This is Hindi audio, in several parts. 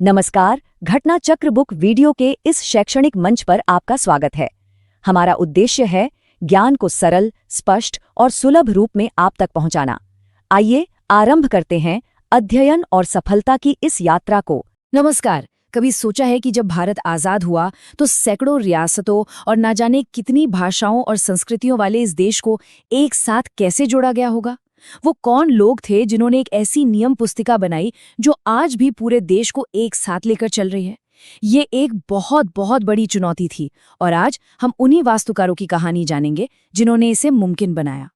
नमस्कार, घटना चक्र बुक वीडियो के इस शैक्षणिक मंच पर आपका स्वागत है। हमारा उद्देश्य है ज्ञान को सरल, स्पष्ट और सुलभ रूप में आप तक पहुंचाना। आइए आरंभ करते हैं अध्ययन और सफलता की इस यात्रा को। नमस्कार। कभी सोचा है कि जब भारत आजाद हुआ तो सैकड़ों रियासतों और ना जाने कितनी भाषाओं और संस्कृतियों वाले इस देश को एक साथ कैसे जोड़ा गया होगा? वो कौन लोग थे जिन्होंने एक ऐसी नियम पुस्तिका बनाई जो आज भी पूरे देश को एक साथ लेकर चल रही है? ये एक बहुत बहुत बड़ी चुनौती थी और आज हम उन्हीं वास्तुकारों की कहानी जानेंगे जिन्होंने इसे मुमकिन बनाया।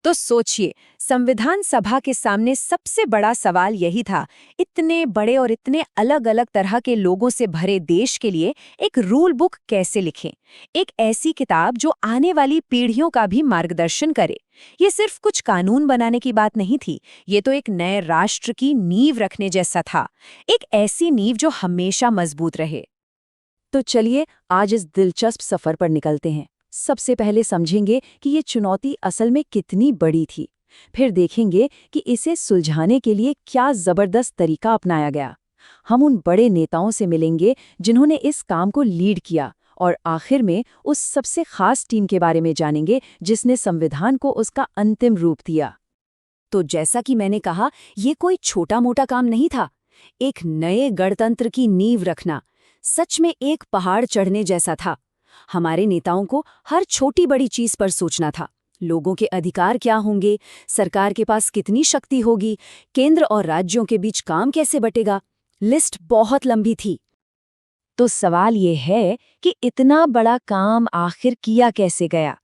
तो सोचिए, संविधान सभा के सामने सबसे बड़ा सवाल यही था, इतने बड़े और इतने अलग अलग तरह के लोगों से भरे देश के लिए एक रूल बुक कैसे लिखें? एक ऐसी किताब जो आने वाली पीढ़ियों का भी मार्गदर्शन करे। ये सिर्फ कुछ कानून बनाने की बात नहीं थी, ये तो एक नए राष्ट्र की नींव रखने जैसा था। एक ऐसी नींव जो हमेशा मजबूत रहे। तो चलिए आज इस दिलचस्प सफर पर निकलते हैं। सबसे पहले समझेंगे कि ये चुनौती असल में कितनी बड़ी थी। फिर देखेंगे कि इसे सुलझाने के लिए क्या जबरदस्त तरीका अपनाया गया। हम उन बड़े नेताओं से मिलेंगे जिन्होंने इस काम को लीड किया और आखिर में उस सबसे खास टीम के बारे में जानेंगे जिसने संविधान को उसका अंतिम रूप दिया। तो जैसा कि मैंने कहा, ये कोई छोटा मोटा काम नहीं था। एक नए गणतंत्र की नींव रखना सच में एक पहाड़ चढ़ने जैसा था। हमारे नेताओं को हर छोटी बड़ी चीज पर सोचना था। लोगों के अधिकार क्या होंगे, सरकार के पास कितनी शक्ति होगी, केंद्र और राज्यों के बीच काम कैसे बटेगा। लिस्ट बहुत लंबी थी। तो सवाल ये है कि इतना बड़ा काम आखिर किया कैसे गया?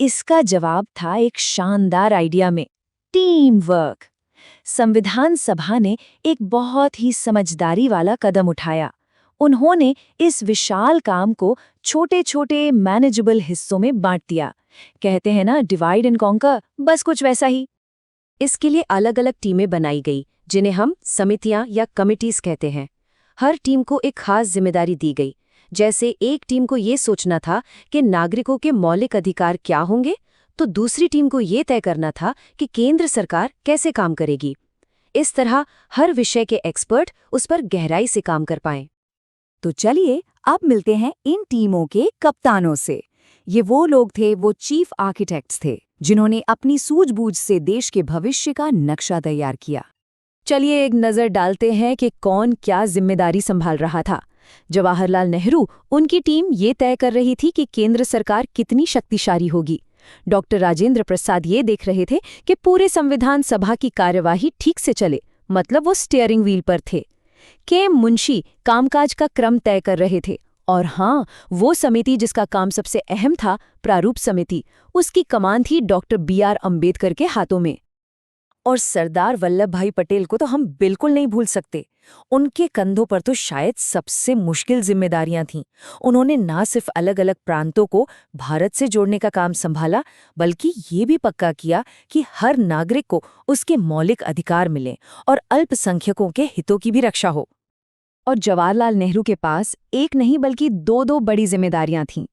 इसका जवाब था एक शानदार आइडिया में, टीम वर्क। संविधान सभा ने एक बहुत ही समझदारी वाला कदम उठाया। उन्होंने इस विशाल काम को छोटे छोटे मैनेजेबल हिस्सों में बांट दिया। कहते हैं ना, डिवाइड एंड कॉन्कर, बस कुछ वैसा ही। इसके लिए अलग अलग टीमें बनाई गई जिन्हें हम समितियां या कमिटीज कहते हैं। हर टीम को एक खास जिम्मेदारी दी गई। जैसे एक टीम को ये सोचना था कि नागरिकों के मौलिक अधिकार क्या होंगे, तो दूसरी टीम को ये तय करना था कि केंद्र सरकार कैसे काम करेगी। इस तरह हर विषय के एक्सपर्ट उस पर गहराई से काम कर पाएं। तो चलिए अब मिलते हैं इन टीमों के कप्तानों से। ये वो लोग थे, वो चीफ आर्किटेक्ट्स थे, जिन्होंने अपनी सूझबूझ से देश के भविष्य का नक्शा तैयार किया। चलिए एक नज़र डालते हैं कि कौन क्या जिम्मेदारी संभाल रहा था। जवाहरलाल नेहरू, उनकी टीम ये तय कर रही थी कि केंद्र सरकार कितनी शक्तिशाली होगी। डॉक्टर राजेंद्र प्रसाद ये देख रहे थे कि पूरे संविधान सभा की कार्यवाही ठीक से चले, मतलब वो स्टीयरिंग व्हील पर थे। के मुंशी कामकाज का क्रम तय कर रहे थे। और हाँ, वो समिति जिसका काम सबसे अहम था, प्रारूप समिति, उसकी कमान थी डॉक्टर B.R. अम्बेडकर के हाथों में। और सरदार वल्लभ भाई पटेल को तो हम बिल्कुल नहीं भूल सकते। उनके कंधों पर तो शायद सबसे मुश्किल जिम्मेदारियां थीं। उन्होंने ना सिर्फ अलग अलग प्रांतों को भारत से जोड़ने का काम संभाला, बल्कि ये भी पक्का किया कि हर नागरिक को उसके मौलिक अधिकार मिलें और अल्पसंख्यकों के हितों की भी रक्षा हो। और जवाहरलाल नेहरू के पास एक नहीं बल्कि दो बड़ी जिम्मेदारियां थीं।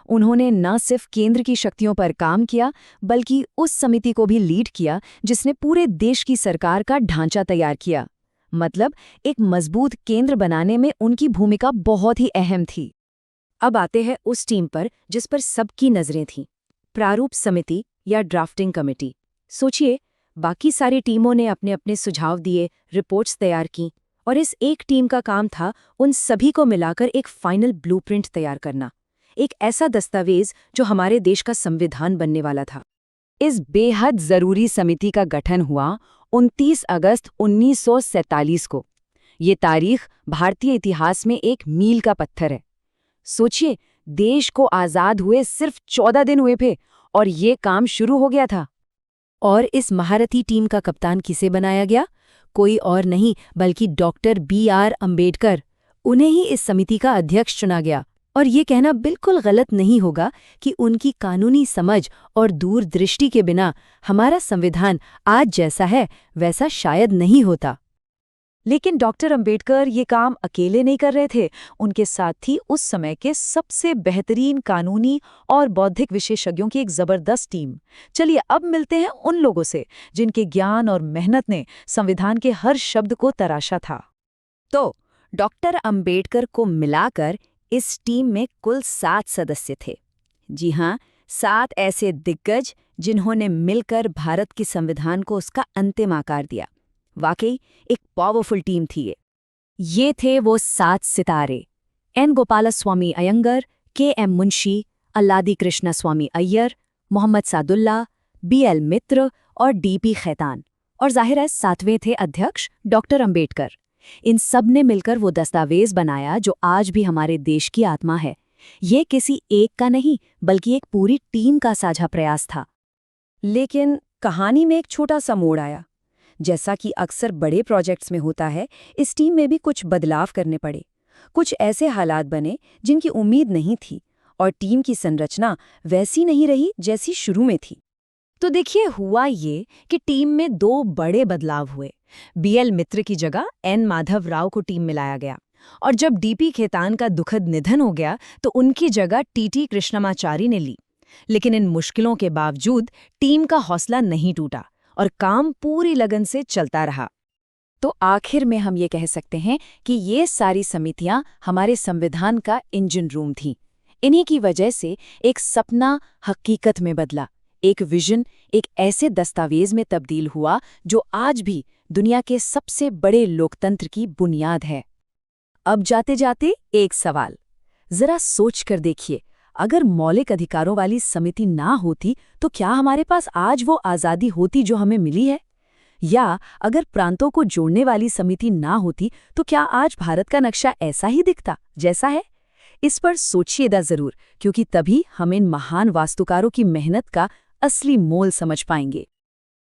उन्होंने न सिर्फ केंद्र की शक्तियों पर काम किया, बल्कि उस समिति को भी लीड किया जिसने पूरे देश की सरकार का ढांचा तैयार किया। मतलब एक मजबूत केंद्र बनाने में उनकी भूमिका बहुत ही अहम थी। अब आते हैं उस टीम पर जिस पर सबकी नजरें थीं, प्रारूप समिति या ड्राफ्टिंग कमेटी। सोचिए, बाकी सारी टीमों ने अपने अपने सुझाव दिए, रिपोर्ट्स तैयार की, और इस एक टीम का काम था उन सभी को मिलाकर एक फाइनल ब्लूप्रिंट तैयार करना, एक ऐसा दस्तावेज जो हमारे देश का संविधान बनने वाला था। इस बेहद जरूरी समिति का गठन हुआ 29 अगस्त 1947 को। ये तारीख भारतीय इतिहास में एक मील का पत्थर है। सोचिए, देश को आज़ाद हुए सिर्फ 14 दिन हुए थे और ये काम शुरू हो गया था। और इस महारथी टीम का कप्तान किसे बनाया गया? कोई और नहीं बल्कि डॉक्टर B.R. अम्बेडकर। उन्हें ही इस समिति का अध्यक्ष चुना गया। और ये कहना बिल्कुल गलत नहीं होगा कि उनकी कानूनी समझ और दूरदृष्टि के बिना हमारा संविधान आज जैसा है वैसा शायद नहीं होता। लेकिन डॉक्टर अंबेडकर ये काम अकेले नहीं कर रहे थे। उनके साथ ही उस समय के सबसे बेहतरीन कानूनी और बौद्धिक विशेषज्ञों की एक जबरदस्त टीम। चलिए अब मिलते हैं उन लोगों से जिनके ज्ञान और मेहनत ने संविधान के हर शब्द को तराशा था। तो डॉक्टर अंबेडकर को मिलाकर इस टीम में कुल 7 सदस्य थे। जी हाँ, 7 ऐसे दिग्गज जिन्होंने मिलकर भारत के संविधान को उसका अंतिम आकार दिया। वाकई एक पावरफुल टीम थी ये थे वो 7 सितारे, एन गोपालस्वामी अयंगर, के.एम. मुंशी, अल्लादी कृष्णा स्वामी अय्यर, मोहम्मद सादुल्ला, बी.एल. मित्र और डी.पी. खैतान। और जाहिर है 7वें थे अध्यक्ष डॉक्टर अंबेडकर। इन सब ने मिलकर वो दस्तावेज बनाया जो आज भी हमारे देश की आत्मा है। ये किसी एक का नहीं, बल्कि एक पूरी टीम का साझा प्रयास था। लेकिन कहानी में एक छोटा सा मोड़ आया। जैसा कि अक्सर बड़े प्रोजेक्ट्स में होता है, इस टीम में भी कुछ बदलाव करने पड़े। कुछ ऐसे हालात बने जिनकी उम्मीद नहीं थी, और टीम की संरचना वैसी नहीं रही जैसी शुरू में थी। तो देखिए, हुआ ये कि टीम में 2 बड़े बदलाव हुए। बी.एल. मित्र की जगह एन. माधव राव को टीम में लाया गया, और जब डी.पी. खेतान का दुखद निधन हो गया तो उनकी जगह टी.टी. कृष्णमाचारी ने ली। लेकिन इन मुश्किलों के बावजूद टीम का हौसला नहीं टूटा और काम पूरी लगन से चलता रहा। तो आखिर में हम ये कह सकते हैं कि ये सारी समितियां हमारे संविधान का इंजन रूम थीं। इन्हीं की वजह से एक सपना हकीकत में बदला, एक विजन एक ऐसे दस्तावेज में तब्दील हुआ जो आज भी दुनिया के सबसे बड़े लोकतंत्र की बुनियाद है। अब जाते जाते एक सवाल जरा सोच कर देखिए, अगर मौलिक अधिकारों वाली समिति ना होती तो क्या हमारे पास आज वो आज़ादी होती जो हमें मिली है? या अगर प्रांतों को जोड़ने वाली समिति ना होती तो क्या आज भारत का नक्शा ऐसा ही दिखता जैसा है? इस पर सोचिएगा जरूर, क्योंकि तभी हम इन महान वास्तुकारों की मेहनत का असली मोल समझ पाएंगे।